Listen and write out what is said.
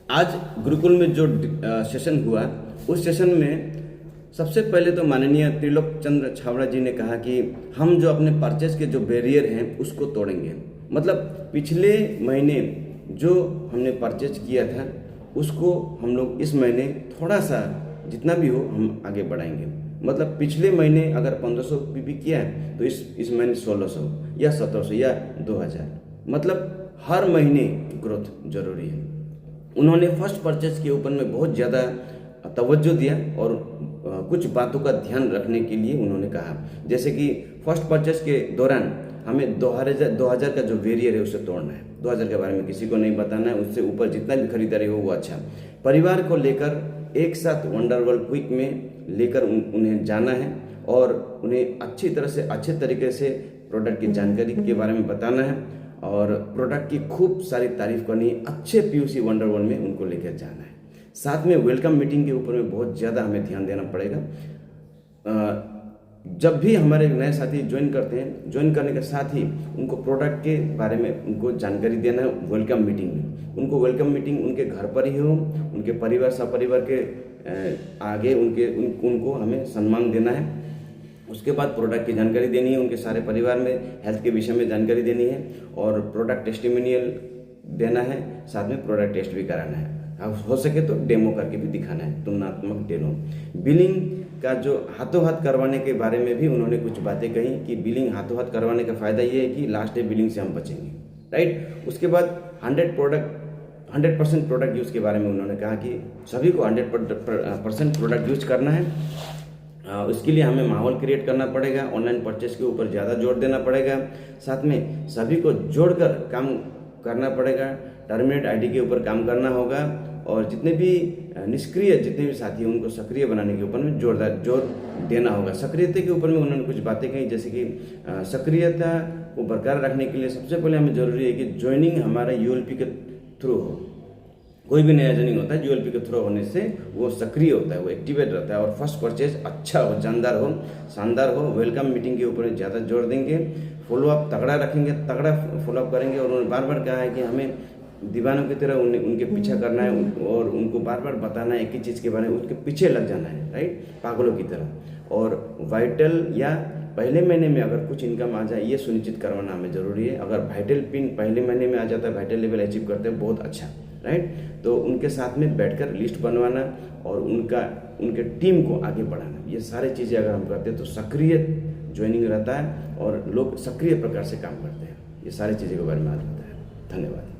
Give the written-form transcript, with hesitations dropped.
आज गुरुकुल में जो सेशन हुआ, उस सेशन में सबसे पहले तो माननीय त्रिलोक चंद्र छाबड़ा जी ने कहा कि हम जो अपने परचेज के जो बैरियर हैं उसको तोड़ेंगे। मतलब पिछले महीने जो हमने परचेज किया था उसको हम लोग इस महीने थोड़ा सा जितना भी हो हम आगे बढ़ाएंगे। मतलब पिछले महीने अगर 1500 पीपी किया है तो इस महीने 1600 या 1700 या 2000, मतलब हर महीने ग्रोथ जरूरी है। उन्होंने फर्स्ट परचेज के ऊपर में बहुत ज़्यादा तवज्जो दिया और कुछ बातों का ध्यान रखने के लिए उन्होंने कहा, जैसे कि फर्स्ट परचेज के दौरान हमें 2000 का जो वेरियर है उसे तोड़ना है। 2000 के बारे में किसी को नहीं बताना है, उससे ऊपर जितना भी खरीदारी हो वो अच्छा। परिवार को लेकर एक साथ वंडर वर्ल्ड क्विक में लेकर उन्हें जाना है और उन्हें अच्छी तरह से अच्छे तरीके से प्रोडक्ट की जानकारी के बारे में बताना है और प्रोडक्ट की खूब सारी तारीफ करनी है। अच्छे पीयूसी वंडर वर्ल्ड में उनको लेकर जाना है। साथ में वेलकम मीटिंग के ऊपर में बहुत ज़्यादा हमें ध्यान देना पड़ेगा। जब भी हमारे नए साथी ज्वाइन करते हैं, ज्वाइन करने के साथ ही उनको प्रोडक्ट के बारे में उनको जानकारी देना है वेलकम मीटिंग में। उनको वेलकम मीटिंग उनके घर पर ही हो, उनके परिवार सपरिवार के आगे उनको हमें सम्मान देना है। उसके बाद प्रोडक्ट की जानकारी देनी है, उनके सारे परिवार में हेल्थ के विषय में जानकारी देनी है और प्रोडक्ट टेस्टिमोनियल देना है। साथ में प्रोडक्ट टेस्ट भी कराना है, हो सके तो डेमो करके भी दिखाना है, तुलनात्मक डेमो। बिलिंग का जो हाथों हाथ करवाने के बारे में भी उन्होंने कुछ बातें कही कि बिलिंग हाथों हाथ करवाने का फ़ायदा ये है कि लास्ट डे बिलिंग से हम बचेंगे, राइट। उसके बाद 100% प्रोडक्ट यूज़ के बारे में उन्होंने कहा कि सभी को 100% प्रोडक्ट यूज करना है। इसके लिए हमें माहौल क्रिएट करना पड़ेगा, ऑनलाइन परचेस के ऊपर ज़्यादा जोर देना पड़ेगा। साथ में सभी को जोड़कर काम करना पड़ेगा, टर्मिनेट आईडी के ऊपर काम करना होगा और जितने भी निष्क्रिय जितने भी साथी हैं उनको सक्रिय बनाने के ऊपर में जोर देना होगा। सक्रियता के ऊपर में उन्होंने कुछ बातें कही, जैसे कि सक्रियता को बरकरार रखने के लिए सबसे पहले हमें ज़रूरी है कि ज्वाइनिंग हमारा यूएलपी के थ्रू हो। कोई भी नया ज्वाइनिंग होता है यूएलपी के थ्रू होने से वो सक्रिय होता है, वो एक्टिवेट रहता है और फर्स्ट परचेज अच्छा हो, जानदार हो, शानदार हो। वेलकम मीटिंग के ऊपर ज़्यादा जोर देंगे, फॉलोअप तगड़ा रखेंगे, तगड़ा फॉलोअप करेंगे। और उन्होंने बार बार कहा है कि हमें दीवानों की तरह उनके पीछा करना है और उनको बार बार बताना है एक ही चीज़ के बारे में, उसके पीछे लग जाना है, राइट, पागलों की तरह। और वाइटल या पहले महीने में अगर कुछ इनकम आ जाए ये सुनिश्चित करवाना हमें ज़रूरी है। अगर वाइटल पिन पहले महीने में आ जाता है, वाइटल लेवल अचीव करते हैं, बहुत अच्छा, राइट। तो उनके साथ में बैठकर लिस्ट बनवाना और उनके टीम को आगे बढ़ाना, ये सारी चीज़ें अगर हम करते हैं तो सक्रिय ज्वाइनिंग रहता है और लोग सक्रिय प्रकार से काम करते हैं। ये सारी चीज़ों के बारे में आज बताया। धन्यवाद।